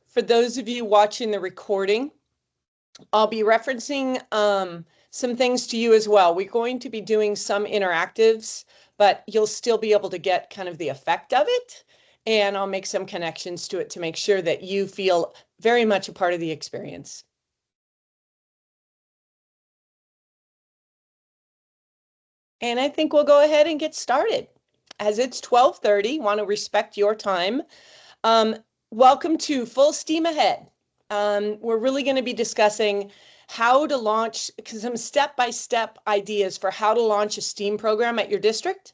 for those of you watching the recording, I'll be referencing some things to you as well. We're going to be doing some interactives, but you'll still be able to get kind of the effect of it. And I'll make some connections to it to make sure that you feel very much a part of the experience. And I think we'll go ahead and get started. As it's 12:30, want to respect your time. Welcome to Full Steam Ahead. We're really going to be discussing how to launch some step-by-step ideas for how to launch a STEAM program at your district.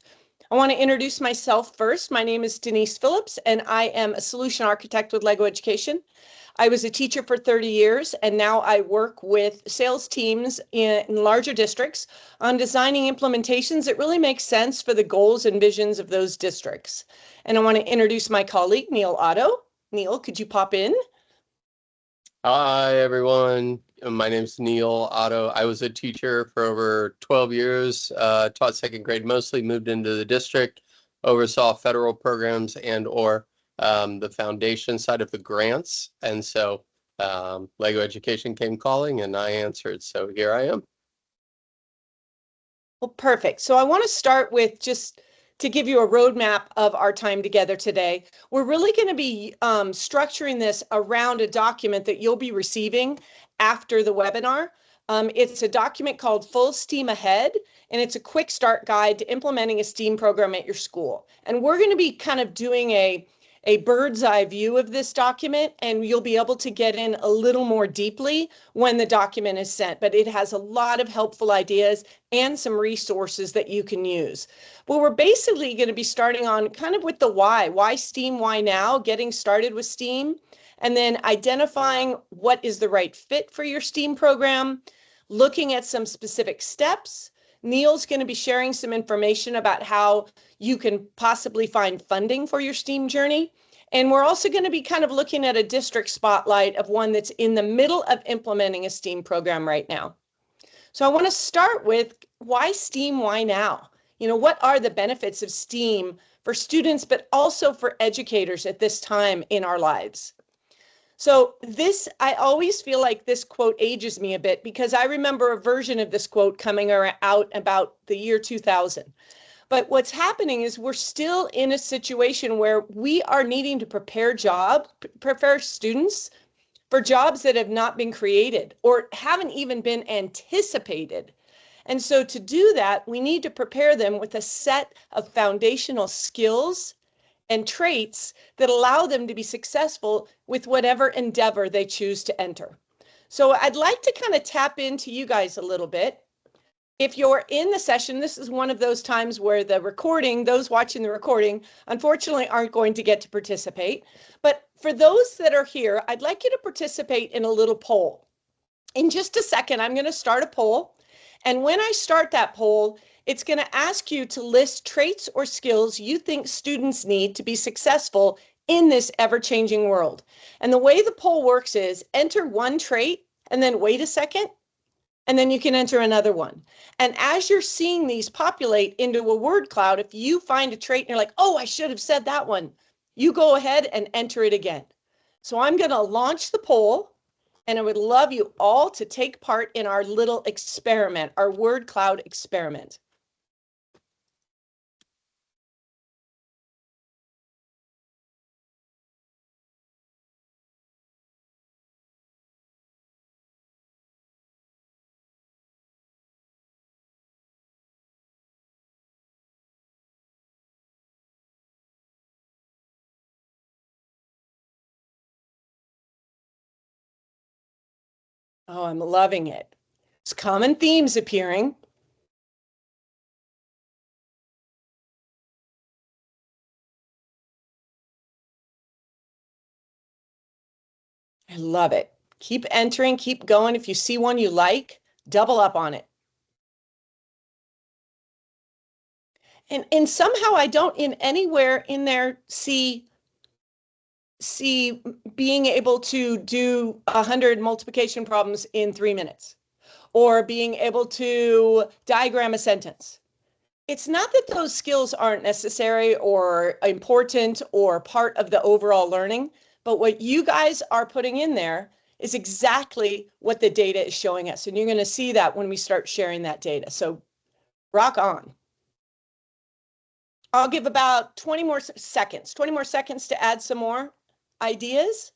I want to introduce myself first. My name is Denise Phillips, and I am a solution architect with LEGO Education. I was a teacher for 30 years, and now I work with sales teams in larger districts on designing implementations that really make sense for the goals and visions of those districts. And I want to introduce my colleague, Neil Otto. Neil, could you pop in? Hi, everyone. My name is Neil Otto. I was a teacher for over 12 years, taught second grade mostly, moved into the district, oversaw federal programs and/or the foundation side of the grants. And so LEGO Education came calling and I answered. So here I am. Well, perfect. So I want to start with just to give you a roadmap of our time together today. We're really going to be structuring this around a document that you'll be receiving after the webinar. It's a document called Full Steam Ahead, and it's a quick start guide to implementing a STEAM program at your school. And we're going to be kind of doing a bird's eye view of this document, and you'll be able to get in a little more deeply when the document is sent, but it has a lot of helpful ideas and some resources that you can use. But we're basically going to be starting on kind of with the why STEAM, why now, getting started with STEAM, and then identifying what is the right fit for your STEAM program, looking at some specific steps. Neil's going to be sharing some information about how you can possibly find funding for your STEAM journey. And we're also going to be kind of looking at a district spotlight of one that's in the middle of implementing a STEAM program right now. So I want to start with why STEAM, why now? You know, what are the benefits of STEAM for students, but also for educators at this time in our lives? So this, I always feel like this quote ages me a bit because I remember a version of this quote coming out about the year 2000. But what's happening is we're still in a situation where we are needing to prepare students for jobs that have not been created or haven't even been anticipated. And so to do that, we need to prepare them with a set of foundational skills and traits that allow them to be successful with whatever endeavor they choose to enter. So I'd like to kind of tap into you guys a little bit. If you're in the session, this is one of those times where the recording, those watching the recording, unfortunately aren't going to get to participate. But for those that are here, I'd like you to participate in a little poll. In just a second, I'm going to start a poll. And when I start that poll, it's going to ask you to list traits or skills you think students need to be successful in this ever-changing world. And the way the poll works is enter one trait and then wait a second, and then you can enter another one. And as you're seeing these populate into a word cloud, if you find a trait and you're like, oh, I should have said that one, you go ahead and enter it again. So I'm going to launch the poll. And I would love you all to take part in our little experiment, our word cloud experiment. Oh, I'm loving it. It's common themes appearing. I love it. Keep entering, keep going. If you see one you like, double up on it. And somehow I don't in anywhere in there see being able to do 100 multiplication problems in 3 minutes or being able to diagram a sentence. It's not that those skills aren't necessary or important or part of the overall learning, But what you guys are putting in there is exactly what the data is showing us. And you're going to see that when we start sharing that data. So rock on. I'll give about 20 more seconds to add some more ideas.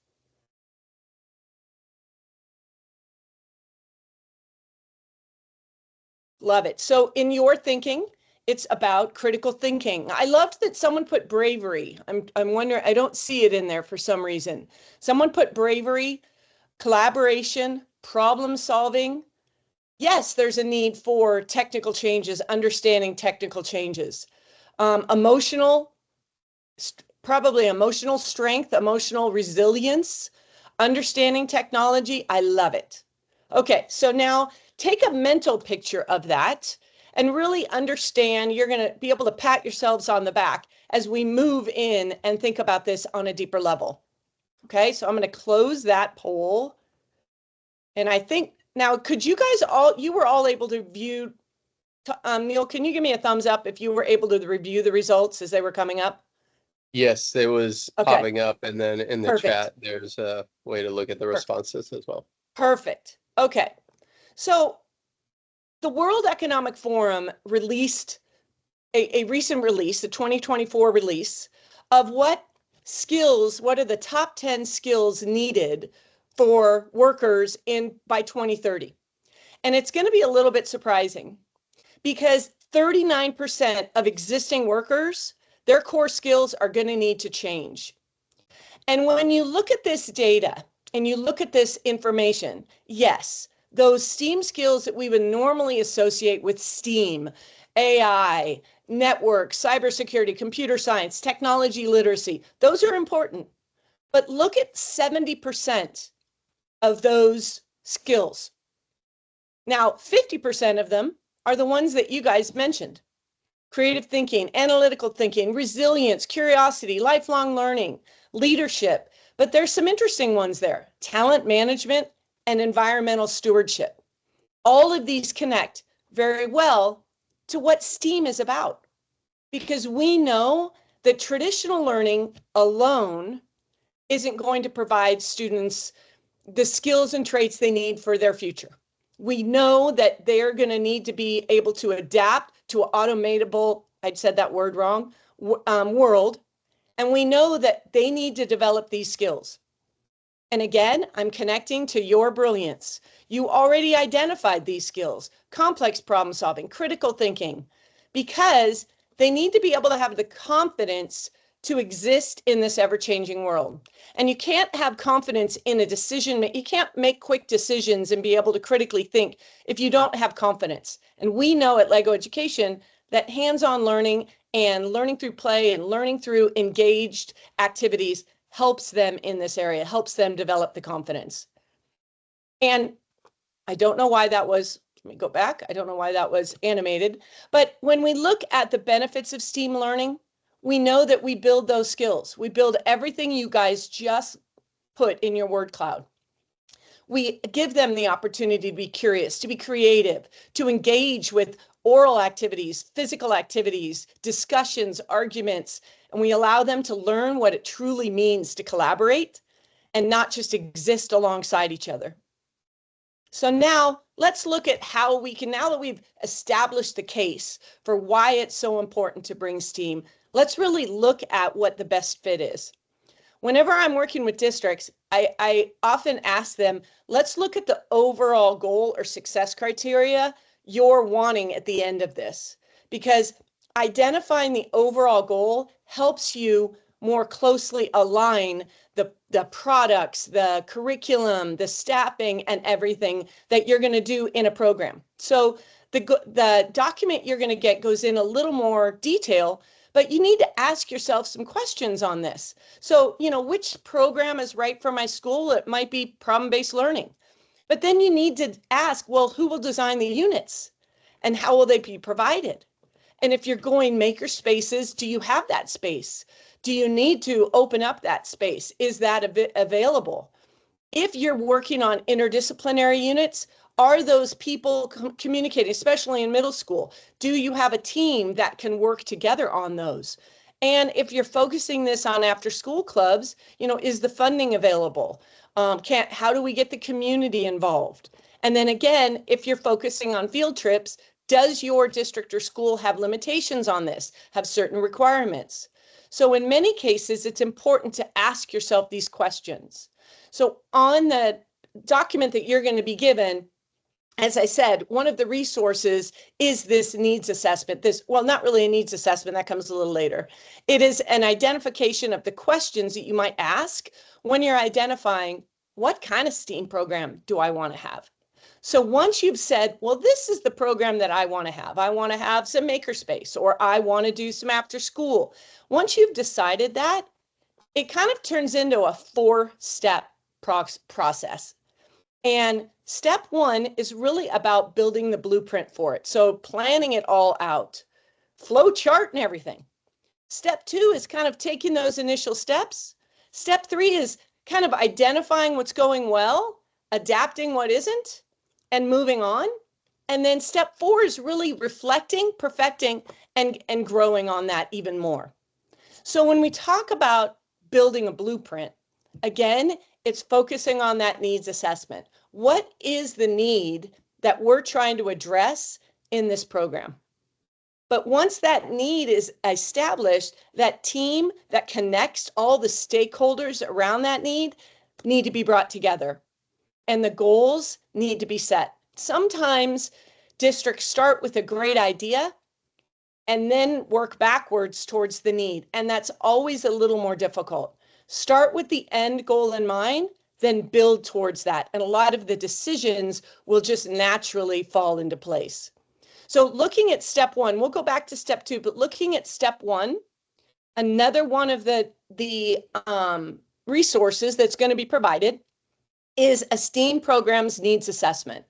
Love it. So in your thinking, it's about critical thinking. I loved that someone put bravery. I'm wondering, I don't see it in there for some reason. Someone put bravery, collaboration, problem solving. Yes, there's a need for technical changes, understanding technical changes. Emotional, probably emotional strength, emotional resilience, understanding technology. I love it. Okay, so now take a mental picture of that and really understand. You're going to be able to pat yourselves on the back as we move in and think about this on a deeper level. Okay, so I'm going to close that poll. And I think now, could you guys you were all able to view, Neil, can you give me a thumbs up if you were able to review the results as they were coming up? Yes, it was Okay. popping up, and then in the Perfect. chat, there's a way to look at the responses as well. Perfect. Okay. So the World Economic Forum released a recent release, the 2024 release of what are the top 10 skills needed for workers by 2030. And it's going to be a little bit surprising because 39% of existing workers, their core skills are going to need to change. And when you look at this data and you look at this information, yes, those STEAM skills that we would normally associate with STEAM, AI, network, cybersecurity, computer science, technology literacy, those are important. But look at 70% of those skills. Now, 50% of them are the ones that you guys mentioned. Creative thinking, analytical thinking, resilience, curiosity, lifelong learning, leadership. But there's some interesting ones there. Talent management and environmental stewardship. All of these connect very well to what STEAM is about. Because we know that traditional learning alone isn't going to provide students the skills and traits they need for their future. We know that they're going to need to be able to adapt to an automatable, I said that word wrong, world. And we know that they need to develop these skills. And again, I'm connecting to your brilliance. You already identified these skills: complex problem solving, critical thinking, because they need to be able to have the confidence to exist in this ever-changing world. And you can't have confidence in a decision. You can't make quick decisions and be able to critically think if you don't have confidence. And we know at LEGO Education that hands-on learning and learning through play and learning through engaged activities helps them in this area, helps them develop the confidence. And I don't know why that was, let me go back. I don't know why that was animated. But when we look at the benefits of STEAM learning, we know that we build those skills. We build everything you guys just put in your word cloud. We give them the opportunity to be curious, to be creative, to engage with oral activities, physical activities, discussions, arguments, and we allow them to learn what it truly means to collaborate and not just exist alongside each other. So now let's look at how we can, now that we've established the case for why it's so important to bring STEAM, let's really look at what the best fit is. Whenever I'm working with districts, I often ask them, let's look at the overall goal or success criteria you're wanting at the end of this, because identifying the overall goal helps you more closely align the products, the curriculum, the staffing, and everything that you're going to do in a program. So the document you're going to get goes in a little more detail, but you need to ask yourself some questions on this. So, which program is right for my school? It might be problem-based learning. But then you need to ask, well, who will design the units? And how will they be provided? And if you're going maker spaces, do you have that space? Do you need to open up that space? Is that available? If you're working on interdisciplinary units, are those people communicating, especially in middle school? Do you have a team that can work together on those? And if you're focusing this on after school clubs, is the funding available? How do we get the community involved? And then again, if you're focusing on field trips, does your district or school have limitations on this, have certain requirements? So in many cases, it's important to ask yourself these questions. So on the document that you're going to be given, as I said, one of the resources is this needs assessment. Well, not really a needs assessment, that comes a little later. It is an identification of the questions that you might ask when you're identifying what kind of STEAM program do I want to have. So once you've said, well, this is the program that I want to have some makerspace, or I want to do some after school. Once you've decided that, it kind of turns into a 4-step process. And step 1 is really about building the blueprint for it. So planning it all out, flow chart and everything. Step 2 is kind of taking those initial steps. Step 3 is kind of identifying what's going well, adapting what isn't, and moving on. And then step 4 is really reflecting, perfecting, and growing on that even more. So when we talk about building a blueprint, again, it's focusing on that needs assessment. What is the need that we're trying to address in this program? But once that need is established, that team that connects all the stakeholders around that need to be brought together. And the goals need to be set. Sometimes districts start with a great idea and then work backwards towards the need. And that's always a little more difficult. Start with the end goal in mind, then build towards that. And a lot of the decisions will just naturally fall into place. So looking at step 1, we'll go back to step 2, but looking at step 1, another one of the resources that's going to be provided is a STEAM program's needs assessment.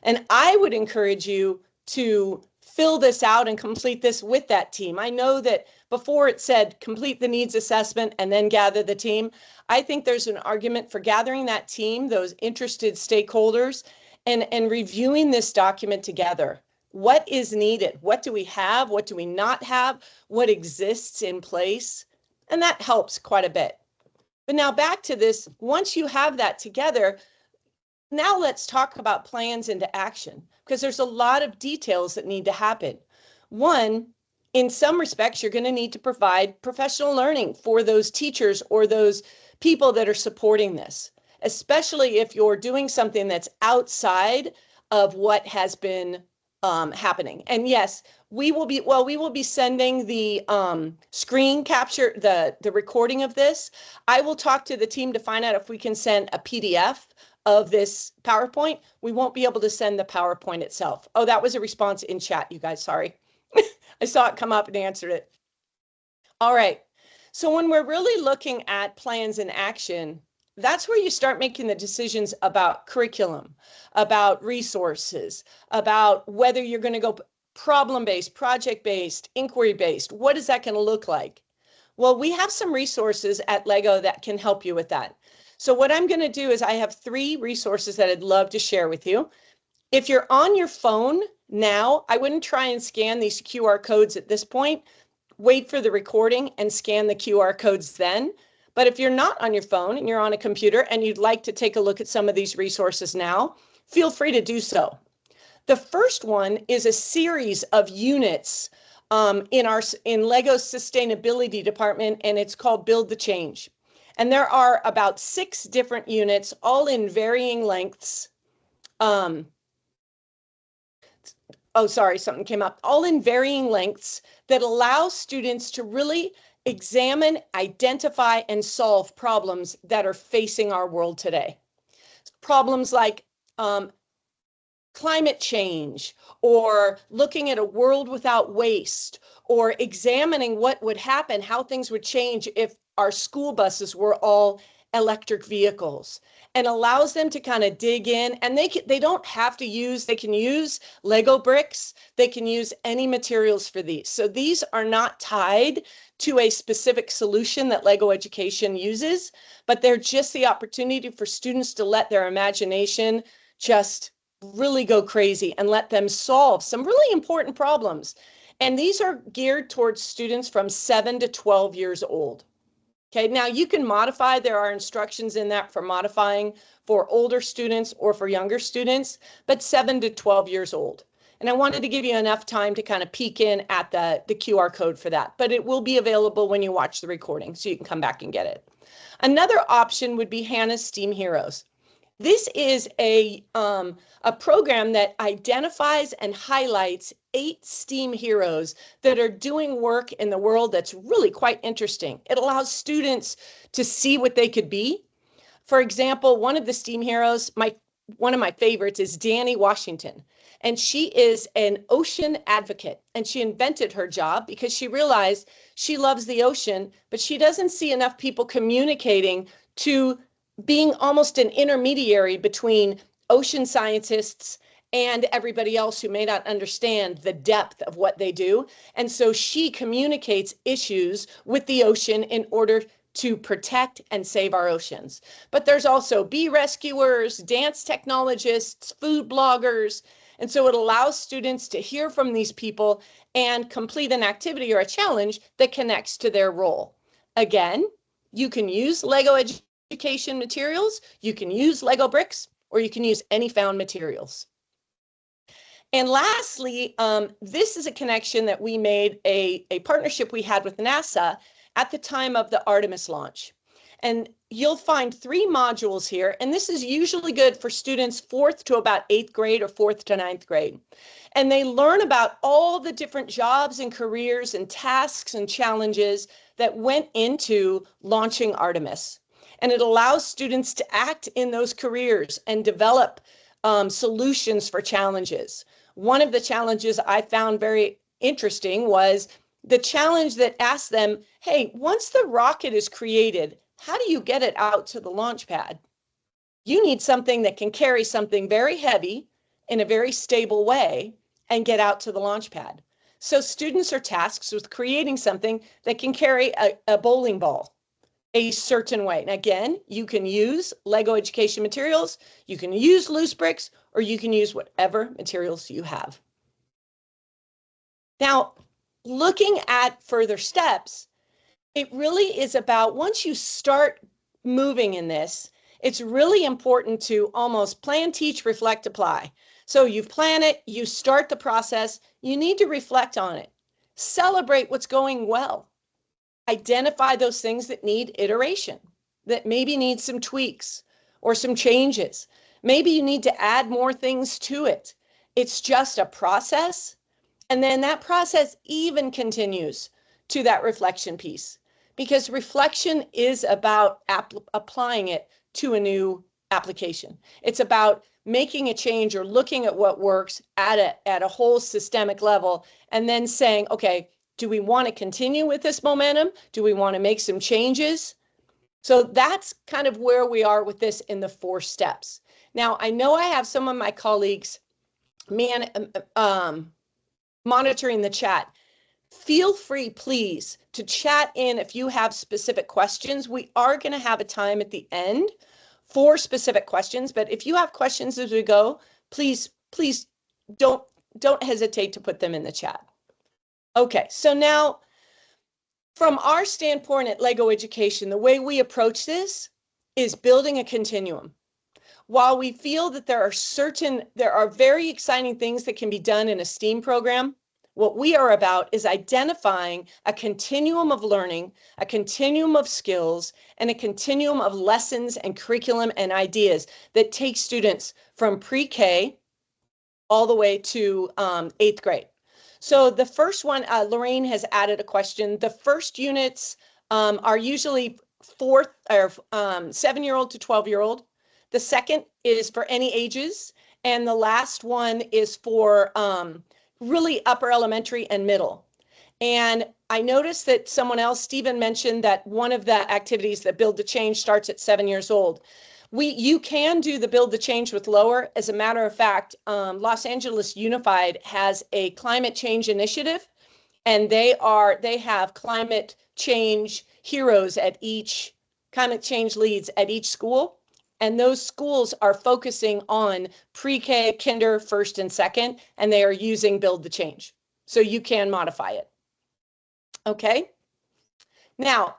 And I would encourage you to fill this out and complete this with that team. I know that before it said complete the needs assessment and then gather the team. I think there's an argument for gathering that team, those interested stakeholders, and reviewing this document together. What is needed? What do we have? What do we not have? What exists in place? And that helps quite a bit. But now back to this, once you have that together, now let's talk about plans into action, because there's a lot of details that need to happen. One, in some respects, you're going to need to provide professional learning for those teachers or those people that are supporting this, especially if you're doing something that's outside of what has been happening. And yes, we will be sending the screen capture, the recording of this. I will talk to the team to find out if we can send a PDF of this PowerPoint. We won't be able to send the PowerPoint itself. Oh, that was a response in chat, you guys, sorry. I saw it come up and answered it. All right, so when we're really looking at plans in action, that's where you start making the decisions about curriculum, about resources, about whether you're going to go problem-based, project-based, inquiry-based. What is that going to look like? Well, we have some resources at LEGO that can help you with that. So what I'm going to do is I have 3 resources that I'd love to share with you. If you're on your phone now, I wouldn't try and scan these QR codes at this point. Wait for the recording and scan the QR codes then. But if you're not on your phone and you're on a computer and you'd like to take a look at some of these resources now, feel free to do so. The first one is a series of units in LEGO's sustainability department, and it's called Build the Change. And there are about 6 different units, all in varying lengths. Oh, sorry, something came up. All in varying lengths that allow students to really examine, identify, and solve problems that are facing our world today. Problems like climate change, or looking at a world without waste, or examining what would happen, how things would change if our school buses were all electric vehicles, and allows them to kind of dig in. And they don't have to use, they can use Lego bricks, they can use any materials for these. So these are not tied to a specific solution that Lego Education uses, but they're just the opportunity for students to let their imagination just really go crazy and let them solve some really important problems. And these are geared towards students from 7 to 12 years old. Okay, now you can modify, there are instructions in that for modifying for older students or for younger students, but 7 to 12 years old. And I wanted to give you enough time to kind of peek in at the QR code for that, but it will be available when you watch the recording, so you can come back and get it. Another option would be Hannah's STEAM Heroes. This is a program that identifies and highlights 8 STEAM heroes that are doing work in the world that's really quite interesting. It allows students to see what they could be. For example, one of the STEAM heroes, one of my favorites, is Dani Washington. And she is an ocean advocate. And she invented her job because she realized she loves the ocean, but she doesn't see enough people communicating to being almost an intermediary between ocean scientists and everybody else who may not understand the depth of what they do. And so she communicates issues with the ocean in order to protect and save our oceans. But there's also bee rescuers, dance technologists, food bloggers. And so it allows students to hear from these people and complete an activity or a challenge that connects to their role. Again, you can use Lego education materials, you can use Lego bricks, or you can use any found materials. And lastly, this is a connection that we made, a partnership we had with NASA at the time of the Artemis launch. And you'll find 3 modules here, and this is usually good for students 4th to about 8th grade or 4th to 9th grade. And they learn about all the different jobs and careers and tasks and challenges that went into launching Artemis. And it allows students to act in those careers and develop solutions for challenges. One of the challenges I found very interesting was the challenge that asked them, hey, once the rocket is created, how do you get it out to the launch pad? You need something that can carry something very heavy in a very stable way and get out to the launch pad. So students are tasked with creating something that can carry a bowling ball a certain way. And again, you can use Lego education materials, you can use loose bricks, or you can use whatever materials you have. Now, looking at further steps, it really is about, once you start moving in this, it's really important to almost plan, teach, reflect, apply. So you plan it, you start the process, you need to reflect on it. Celebrate what's going well. Identify those things that need iteration, that maybe need some tweaks or some changes. Maybe you need to add more things to it. It's just a process. And then that process even continues to that reflection piece, because reflection is about applying it to a new application. It's about making a change or looking at what works at a whole systemic level and then saying, okay, do we want to continue with this momentum? Do we want to make some changes? So that's kind of where we are with this in the 4 steps. Now, I know I have some of my colleagues monitoring the chat. Feel free, please, to chat in if you have specific questions. We are going to have a time at the end for specific questions, but if you have questions as we go, please don't hesitate to put them in the chat. Okay, so now from our standpoint at Lego Education, the way we approach this is building a continuum. While we feel that there are very exciting things that can be done in a STEAM program, what we are about is identifying a continuum of learning, a continuum of skills, and a continuum of lessons and curriculum and ideas that take students from pre-K all the way to 8th grade. So the first one, Lorraine has added a question. The first units are usually 7-year-old to 12-year-old. The second is for any ages. And the last one is for really upper elementary and middle. And I noticed that someone else, Stephen, mentioned that one of the activities that Build the Change starts at 7 years old. You can do the Build the Change with lower. As a matter of fact, Los Angeles Unified has a climate change initiative, and they have climate change heroes at each, climate change leads at each school. And those schools are focusing on pre-K, kinder, first and second, and they are using Build the Change. so you can modify it. Okay. Now,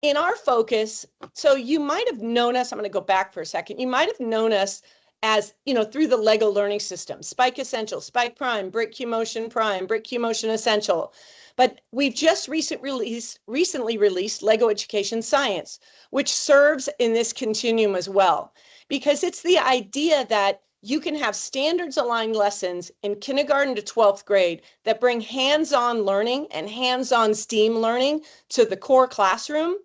in our focus, so you might have known us, I'm going to go back for a second. You might have known us as, through the Lego learning system, Spike Essential, Spike Prime, Brick QMotion Prime, Brick QMotion Essential. But we've just recently released Lego Education Science, which serves in this continuum as well, because it's the idea that you can have standards aligned lessons in kindergarten to 12th grade that bring hands-on learning and hands-on STEAM learning to the core classroom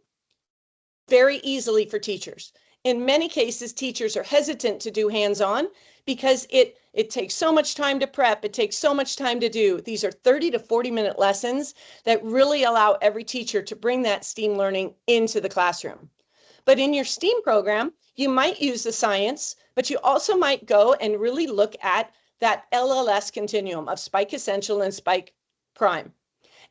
very easily for teachers. In many cases, teachers are hesitant to do hands-on because it takes so much time to prep, it takes so much time to do. These are 30 to 40-minute lessons that really allow every teacher to bring that STEAM learning into the classroom. But in your STEAM program, you might use the science, but you also might go and really look at that LLS continuum of Spike Essential and Spike Prime.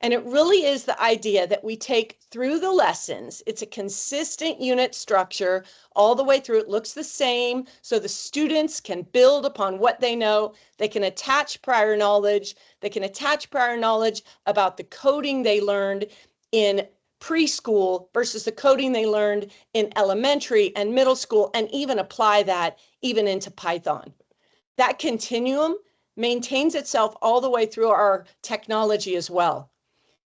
And it really is the idea that we take through the lessons. It's a consistent unit structure all the way through. It looks the same, so the students can build upon what they know. They can attach prior knowledge. They can attach prior knowledge about the coding they learned in preschool versus the coding they learned in elementary and middle school, and even apply that even into Python. That continuum maintains itself all the way through our technology as well.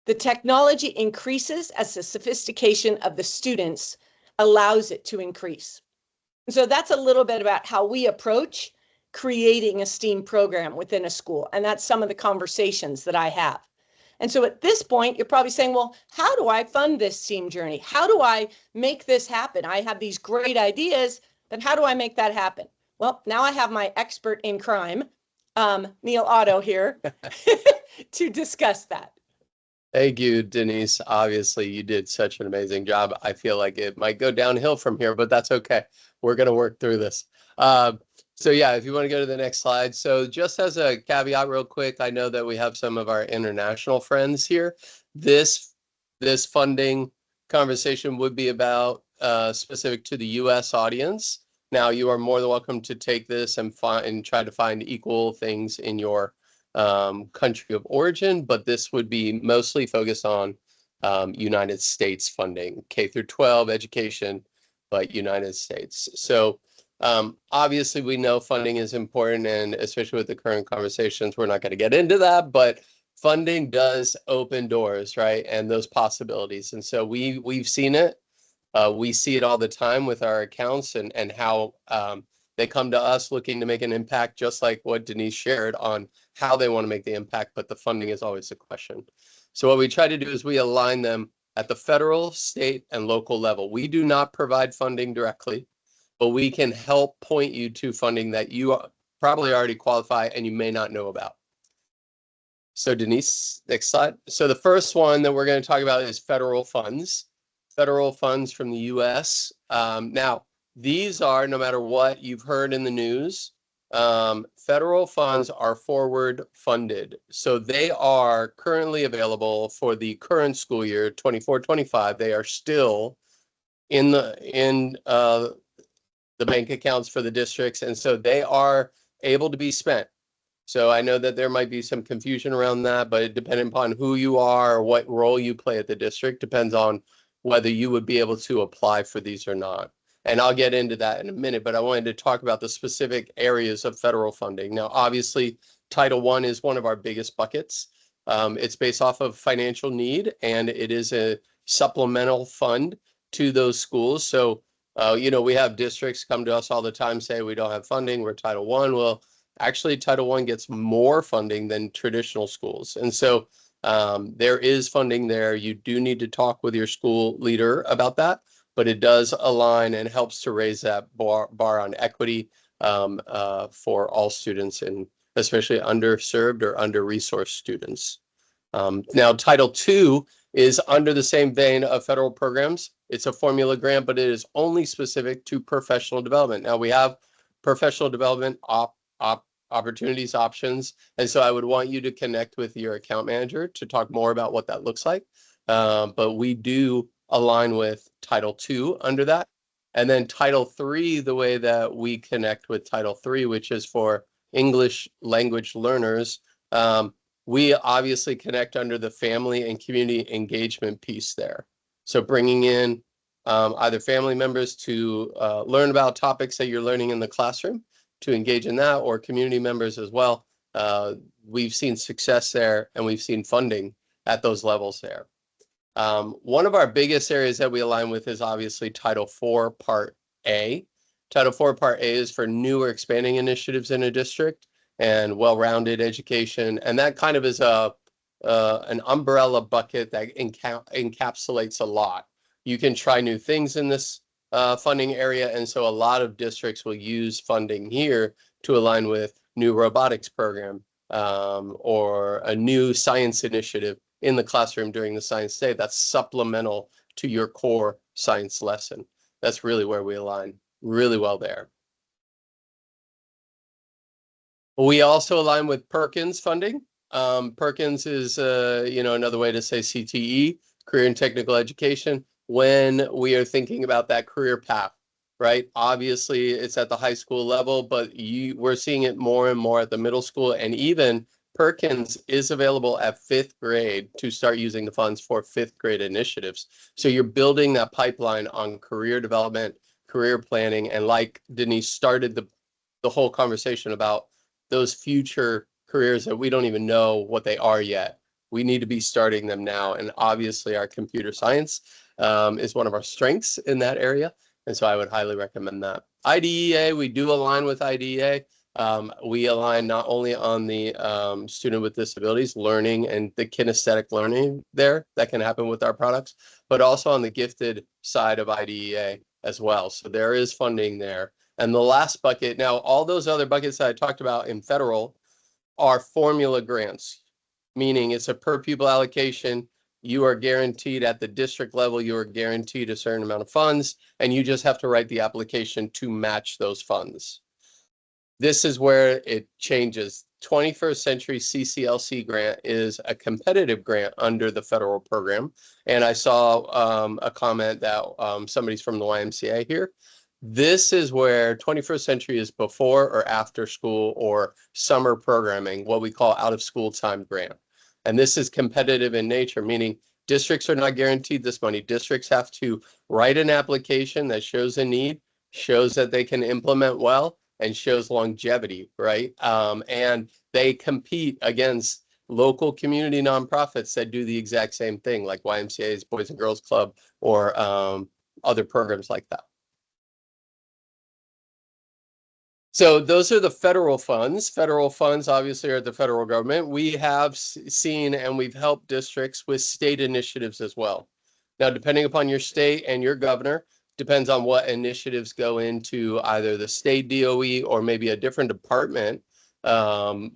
The technology increases as the sophistication of the students allows it to increase. And so that's a little bit about how we approach creating a STEAM program within a school. And that's some of the conversations that I have. And so at this point, you're probably saying, well, how do I fund this STEAM journey? How do I make this happen? I have these great ideas, but how do I make that happen? Well, now I have my expert in crime, Neil Otto here, to discuss that. Thank you, Denise. Obviously, you did such an amazing job. I feel like it might go downhill from here, but that's okay. We're going to work through this. So yeah, if you want to go to the next slide. So just as a caveat real quick, I know that we have some of our international friends here. This funding conversation would be about specific to the US audience. Now, you are more than welcome to take this and try to find equal things in your country of origin, but this would be mostly focused on United States funding, K through 12 education, but United States. So obviously we know funding is important, and especially with the current conversations, we're not going to get into that, but funding does open doors, right? And those possibilities. And so we've seen it. We see it all the time with our accounts and how they come to us looking to make an impact, just like what Denise shared on how they want to make the impact, but the funding is always a question. So what we try to do is we align them at the federal, state, and local level. We do not provide funding directly, but we can help point you to funding that you probably already qualify and you may not know about. So Denise, next slide. So the first one that we're going to talk about is federal funds. Federal funds from the US. Now, these are, no matter what you've heard in the news, federal funds are forward funded. So they are currently available for the current school year, 24-25. They are still in the bank accounts for the districts. And so they are able to be spent. So I know that there might be some confusion around that, but depending upon who you are or what role you play at the district depends on whether you would be able to apply for these or not. And I'll get into that in a minute, but I wanted to talk about the specific areas of federal funding. Now, obviously, Title I is one of our biggest buckets. It's based off of financial need, and it is a supplemental fund to those schools. So, we have districts come to us all the time, say we don't have funding, we're Title I. Well, actually, Title I gets more funding than traditional schools. And so there is funding there. You do need to talk with your school leader about that, but it does align and helps to raise that bar on equity for all students, and especially underserved or under-resourced students. Now, Title II is under the same vein of federal programs. It's a formula grant, but it is only specific to professional development. Now, we have professional development opportunities, options, and so I would want you to connect with your account manager to talk more about what that looks like. But we do align with Title II under that. And then Title III, the way that we connect with Title III, which is for English language learners, We obviously connect under the family and community engagement piece there. So bringing in either family members to learn about topics that you're learning in the classroom, to engage in that, or community members as well. We've seen success there, and we've seen funding at those levels there. One of our biggest areas that we align with is obviously Title IV Part A. Title IV Part A is for new or expanding initiatives in a district and well-rounded education. And that kind of is an umbrella bucket that encapsulates a lot. You can try new things in this funding area. And so a lot of districts will use funding here to align with new robotics program or a new science initiative in the classroom during the science day that's supplemental to your core science lesson. That's really where we align really well there. We also align with Perkins funding. Perkins is another way to say CTE, career and technical education, when we are thinking about that career path, right? Obviously, it's at the high school level, but we're seeing it more and more at the middle school, and even Perkins is available at 5th grade to start using the funds for 5th grade initiatives. So you're building that pipeline on career development, career planning, and like Denise started the whole conversation about those future careers that we don't even know what they are yet. We need to be starting them now. And obviously our computer science is one of our strengths in that area. And so I would highly recommend that. IDEA, we do align with IDEA. We align not only on the student with disabilities learning and the kinesthetic learning there that can happen with our products, but also on the gifted side of IDEA as well. So there is funding there. And the last bucket, now all those other buckets that I talked about in federal are formula grants, meaning it's a per pupil allocation. You are guaranteed at the district level, you are guaranteed a certain amount of funds, and you just have to write the application to match those funds. This is where it changes. 21st Century CCLC grant is a competitive grant under the federal program. And I saw a comment that somebody's from the YMCA here. This is where 21st Century is before or after school or summer programming, what we call out of school time grant. And this is competitive in nature, meaning districts are not guaranteed this money. Districts have to write an application that shows a need, shows that they can implement well, and shows longevity, right? And they compete against local community nonprofits that do the exact same thing, like YMCA's Boys and Girls Club or other programs like that. So those are the federal funds. Federal funds obviously are the federal government. We have seen and we've helped districts with state initiatives as well. Now, depending upon your state and your governor, depends on what initiatives go into either the state DOE or maybe a different department.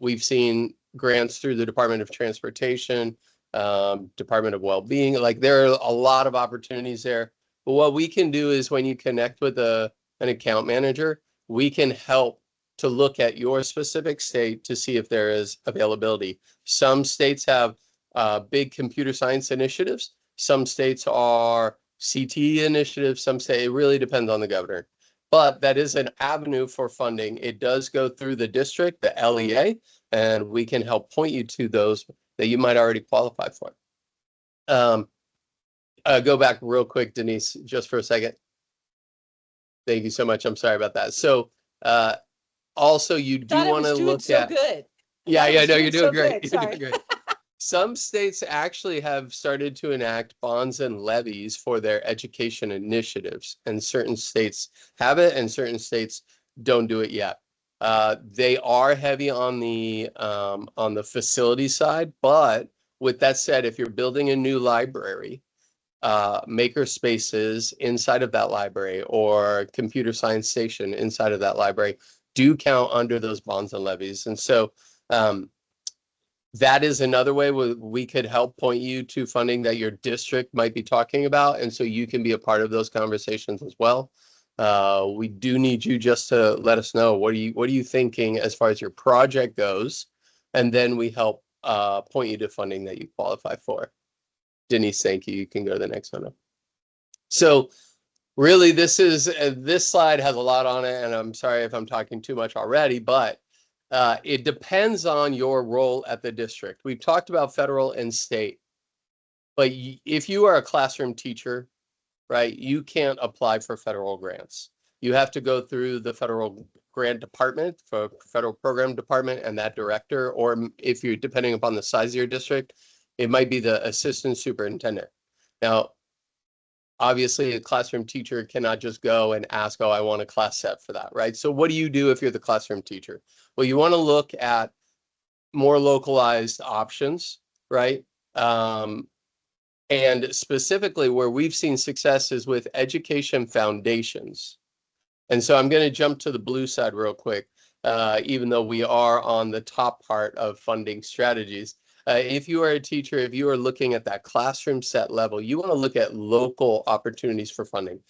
We've seen grants through the Department of Transportation, Department of Wellbeing. Like there are a lot of opportunities there. But what we can do is when you connect with an account manager, we can help to look at your specific state to see if there is availability. Some states have big computer science initiatives. Some states are CTE initiatives. Some say it really depends on the governor. But that is an avenue for funding. It does go through the district, the LEA, and we can help point you to those that you might already qualify for. Go back real quick, Denise, just for a second. Thank you so much. I'm sorry about that. So also you do want to look at. Good. Yeah, no, you're doing great. You're doing great. Some states actually have started to enact bonds and levies for their education initiatives, and certain states have it and certain states don't do it yet. They are heavy on the facility side, but with that said, if you're building a new library, maker spaces inside of that library or computer science station inside of that library do count under those bonds and levies. And so that is another way we could help point you to funding that your district might be talking about. And so you can be a part of those conversations as well. We do need you just to let us know, what are you thinking as far as your project goes? And then we help point you to funding that you qualify for. Denise, thank you. You can go to the next one. So really, this slide has a lot on it, and I'm sorry if I'm talking too much already, but It depends on your role at the district. We've talked about federal and state, but if you are a classroom teacher, right, you can't apply for federal grants. You have to go through the federal grant department, for federal program department, and that director, or if you're depending upon the size of your district, it might be the assistant superintendent. Now, obviously, a classroom teacher cannot just go and ask, oh, I want a class set for that, right? So what do you do if you're the classroom teacher? Well, you want to look at more localized options, right? And specifically where we've seen success is with education foundations. And so I'm going to jump to the blue side real quick, even though we are on the top part of funding strategies. If you are a teacher, if you are looking at that classroom set level, you want to look at local opportunities for funding.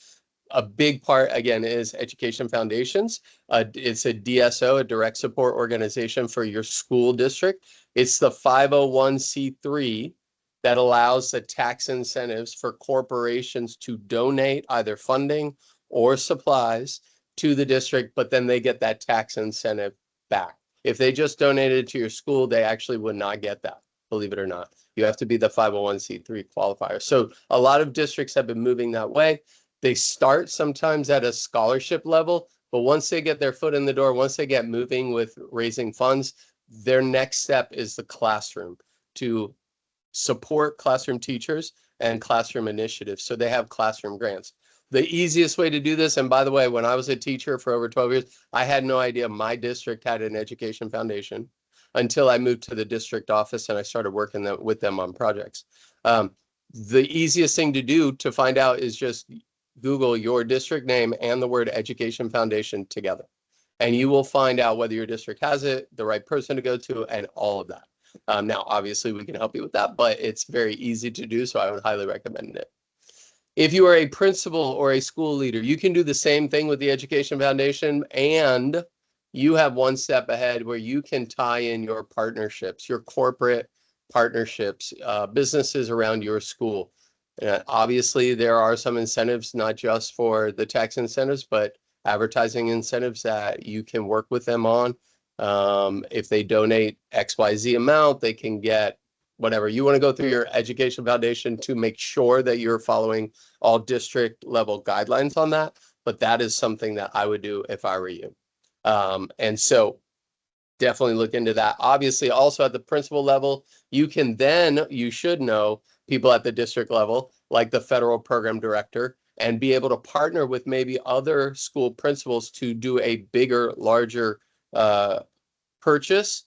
A big part, again, is education foundations. It's a DSO, a direct support organization for your school district. It's the 501c3 that allows the tax incentives for corporations to donate either funding or supplies to the district, but then they get that tax incentive back. If they just donated to your school, they actually would not get that, believe it or not. You have to be the 501c3 qualifier. So a lot of districts have been moving that way. They start sometimes at a scholarship level, but once they get their foot in the door, once they get moving with raising funds, their next step is the classroom, to support classroom teachers and classroom initiatives. So they have classroom grants. The easiest way to do this, and by the way, when I was a teacher for over 12 years, I had no idea my district had an education foundation until I moved to the district office and I started working with them on projects. The easiest thing to do to find out is just Google your district name and the word education foundation together. And you will find out whether your district has it, the right person to go to, and all of that. Now, obviously, we can help you with that, but it's very easy to do, so I would highly recommend it. If you are a principal or a school leader, you can do the same thing with the Education Foundation, and you have one step ahead where you can tie in your partnerships, your corporate partnerships, businesses around your school. Obviously, there are some incentives, not just for the tax incentives, but advertising incentives that you can work with them on. If they donate XYZ amount, they can get whatever. You want to go through your education foundation to make sure that you're following all district level guidelines on that. But that is something that I would do if I were you. And so definitely look into that. Obviously, also at the principal level, you should know people at the district level, like the federal program director, and be able to partner with maybe other school principals to do a bigger, larger purchase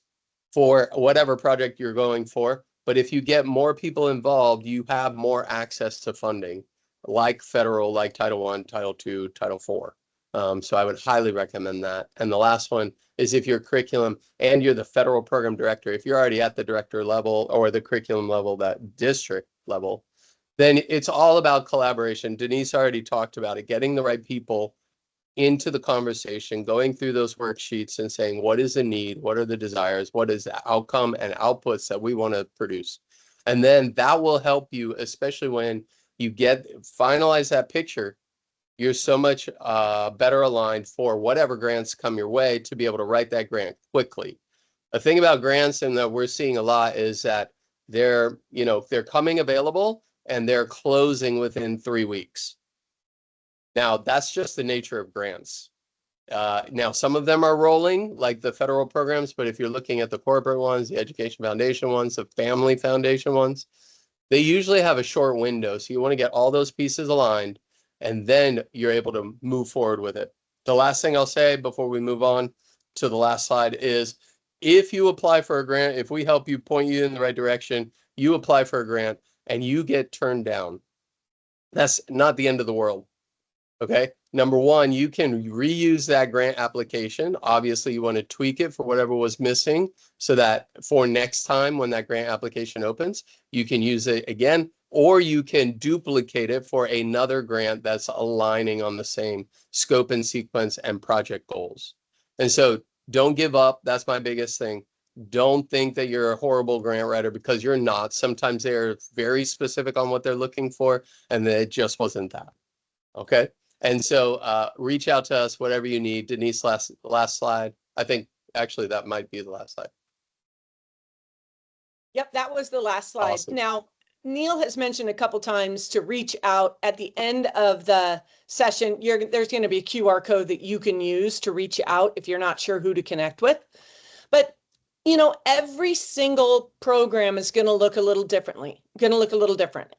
for whatever project you're going for. But if you get more people involved, you have more access to funding, like federal, like Title I, Title II, Title IV. So I would highly recommend that. And the last one is if you're curriculum and you're the federal program director, if you're already at the director level or the curriculum level, that district level, then it's all about collaboration. Denise already talked about it, getting the right people into the conversation, going through those worksheets and saying, what is the need? What are the desires? What is the outcome and outputs that we want to produce? And then that will help you, especially when you finalize that picture. You're so much better aligned for whatever grants come your way to be able to write that grant quickly. The thing about grants, and that we're seeing a lot, is that they're coming available and they're closing within 3 weeks. Now, that's just the nature of grants. Now, some of them are rolling, like the federal programs, but if you're looking at the corporate ones, the Education Foundation ones, the Family Foundation ones, they usually have a short window. So you want to get all those pieces aligned, and then you're able to move forward with it. The last thing I'll say before we move on to the last slide is, if you apply for a grant, if we help you, point you in the right direction, you apply for a grant and you get turned down, that's not the end of the world. Okay. Number one, you can reuse that grant application. Obviously, you want to tweak it for whatever was missing so that for next time when that grant application opens, you can use it again, or you can duplicate it for another grant that's aligning on the same scope and sequence and project goals. And so don't give up. That's my biggest thing. Don't think that you're a horrible grant writer, because you're not. Sometimes they're very specific on what they're looking for, and it just wasn't that. Okay. And so reach out to us, whatever you need. Denise, last slide. I think actually, that might be the last slide. Yep, that was the last slide. Awesome. Now, Neil has mentioned a couple times to reach out at the end of the session. There's going to be a QR code that you can use to reach out if you're not sure who to connect with. But, you know, every single program is going to look a little different.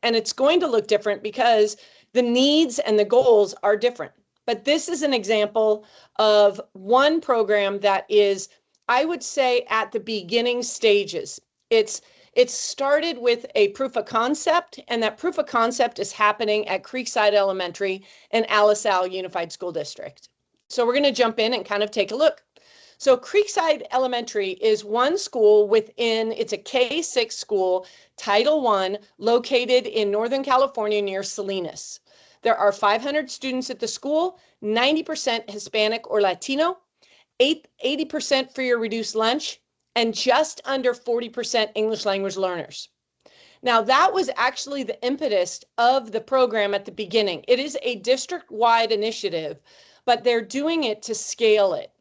And it's going to look different because the needs and the goals are different. But this is an example of one program that is, I would say, at the beginning stages. It started with a proof of concept, and that proof of concept is happening at Creekside Elementary and Alice Al Unified School District. So we're going to jump in and kind of take a look. So Creekside Elementary is one school within, it's a K-6 school, Title I, located in Northern California near Salinas. There are 500 students at the school, 90% Hispanic or Latino, 80% free or reduced lunch, and just under 40% English language learners. Now, that was actually the impetus of the program at the beginning. It is a district-wide initiative, but they're doing it to scale it.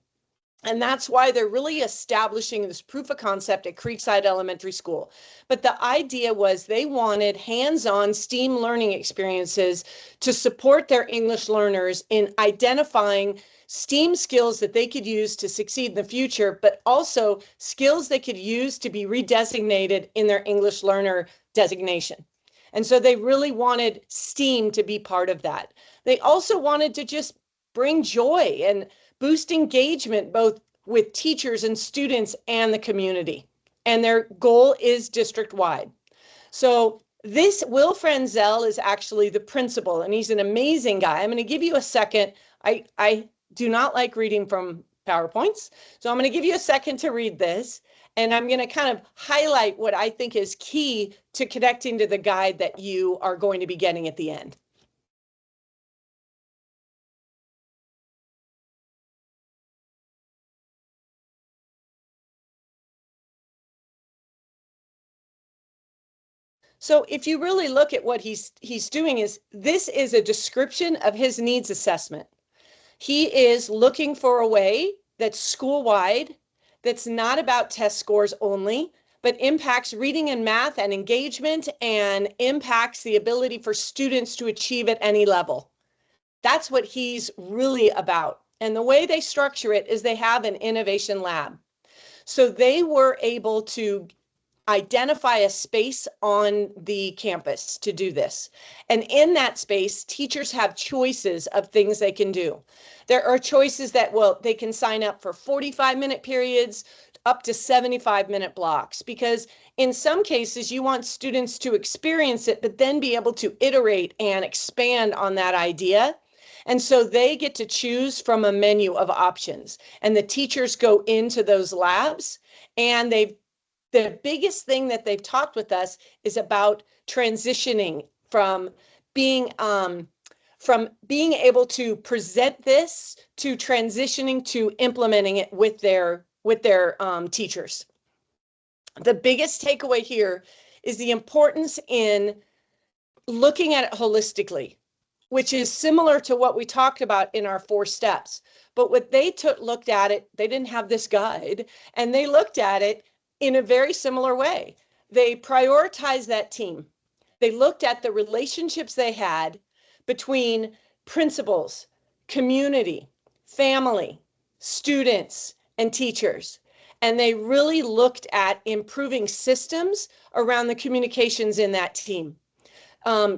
And that's why they're really establishing this proof of concept at Creekside Elementary School. But the idea was they wanted hands-on STEAM learning experiences to support their English learners in identifying STEAM skills that they could use to succeed in the future, but also skills they could use to be redesignated in their English learner designation. And so they really wanted STEAM to be part of that. They also wanted to just bring joy and boost engagement both with teachers and students and the community. And their goal is district-wide. So this Will Franzel is actually the principal, and he's an amazing guy. I'm going to give you a second. I do not like reading from PowerPoints, so I'm going to give you a second to read this, and I'm going to kind of highlight what I think is key to connecting to the guide that you are going to be getting at the end. So if you really look at what he's doing, is this is a description of his needs assessment. He is looking for a way that's school-wide, that's not about test scores only, but impacts reading and math and engagement and impacts the ability for students to achieve at any level. That's what he's really about. And the way they structure it is they have an innovation lab. So they were able to identify a space on the campus to do this. And in that space, teachers have choices of things they can do. There are choices that, well, they can sign up for 45-minute periods up to 75-minute blocks, because in some cases you want students to experience it, but then be able to iterate and expand on that idea. And so they get to choose from a menu of options, and the teachers go into those labs, and the biggest thing that they've talked with us is about transitioning from being able to present this to transitioning to implementing it with their teachers. The biggest takeaway here is the importance in looking at it holistically, which is similar to what we talked about in our 4 steps. But what they looked at it, they didn't have this guide, and they looked at it in a very similar way. They prioritized that team. They looked at the relationships they had between principals, community, family, students, and teachers. And they really looked at improving systems around the communications in that team.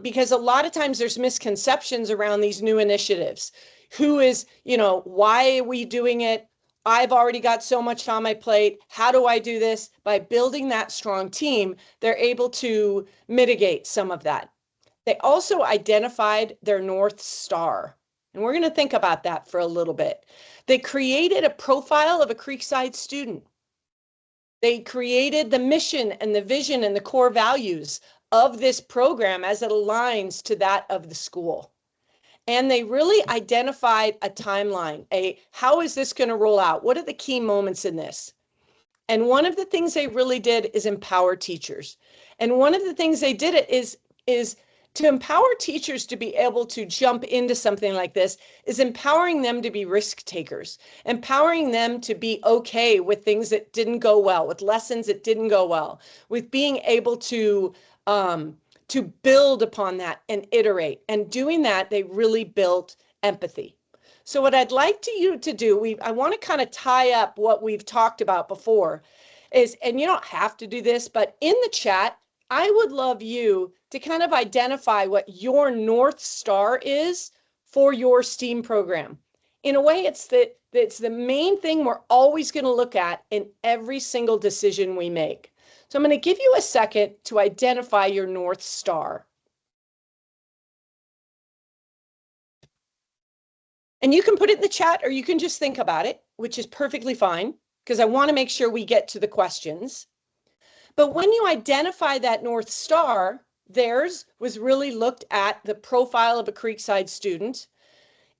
Because a lot of times there's misconceptions around these new initiatives. Who is, why are we doing it? I've already got so much on my plate. How do I do this? By building that strong team, they're able to mitigate some of that. They also identified their North Star. And we're going to think about that for a little bit. They created a profile of a Creekside student. They created the mission and the vision and the core values of this program as it aligns to that of the school. And they really identified a timeline, how is this going to roll out? What are the key moments in this? And one of the things they really did is empower teachers. And one of the things they did is To empower teachers to be able to jump into something like this is empowering them to be risk takers, empowering them to be okay with things that didn't go well, with lessons that didn't go well, with being able to build upon that and iterate. And doing that, they really built empathy. So what I'd like you to do, I want to kind of tie up what we've talked about before is, and you don't have to do this, but in the chat, I would love you to kind of identify what your North Star is for your STEAM program. In a way, it's the main thing we're always going to look at in every single decision we make. So I'm going to give you a second to identify your North Star. And you can put it in the chat or you can just think about it, which is perfectly fine, because I want to make sure we get to the questions. But when you identify that North Star, theirs was really looked at the profile of a Creekside student.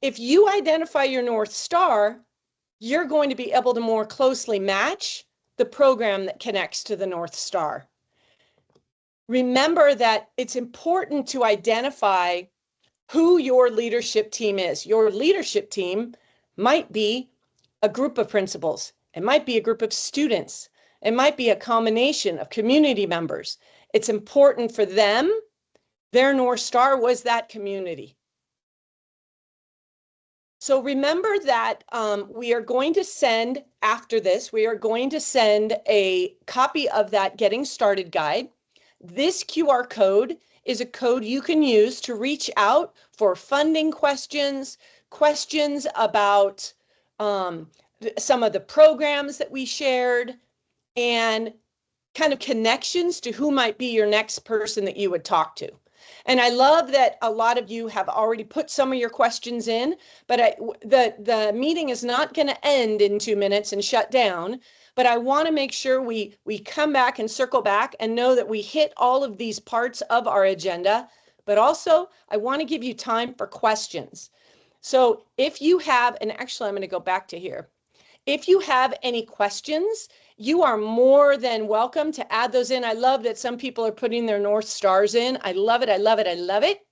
If you identify your North Star, you're going to be able to more closely match the program that connects to the North Star. Remember that it's important to identify who your leadership team is. Your leadership team might be a group of principals. It might be a group of students. It might be a combination of community members. It's important for them. Their North Star was that community. So remember that we are going to send, after this, we are going to send a copy of that Getting Started guide. This QR code is a code you can use to reach out for funding questions, questions about some of the programs that we shared, and kind of connections to who might be your next person that you would talk to. And I love that a lot of you have already put some of your questions in, but the meeting is not going to end in 2 minutes and shut down. But I want to make sure we come back and circle back and know that we hit all of these parts of our agenda. But also, I want to give you time for questions. So if you have, and actually I'm going to go back to here. If you have any questions, you are more than welcome to add those in. I love that some people are putting their North Stars in. I love it. I love it. I love it.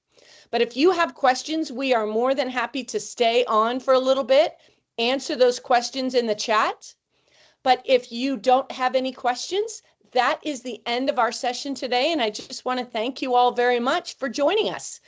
But if you have questions, we are more than happy to stay on for a little bit, answer those questions in the chat. But if you don't have any questions, that is the end of our session today. And I just want to thank you all very much for joining us.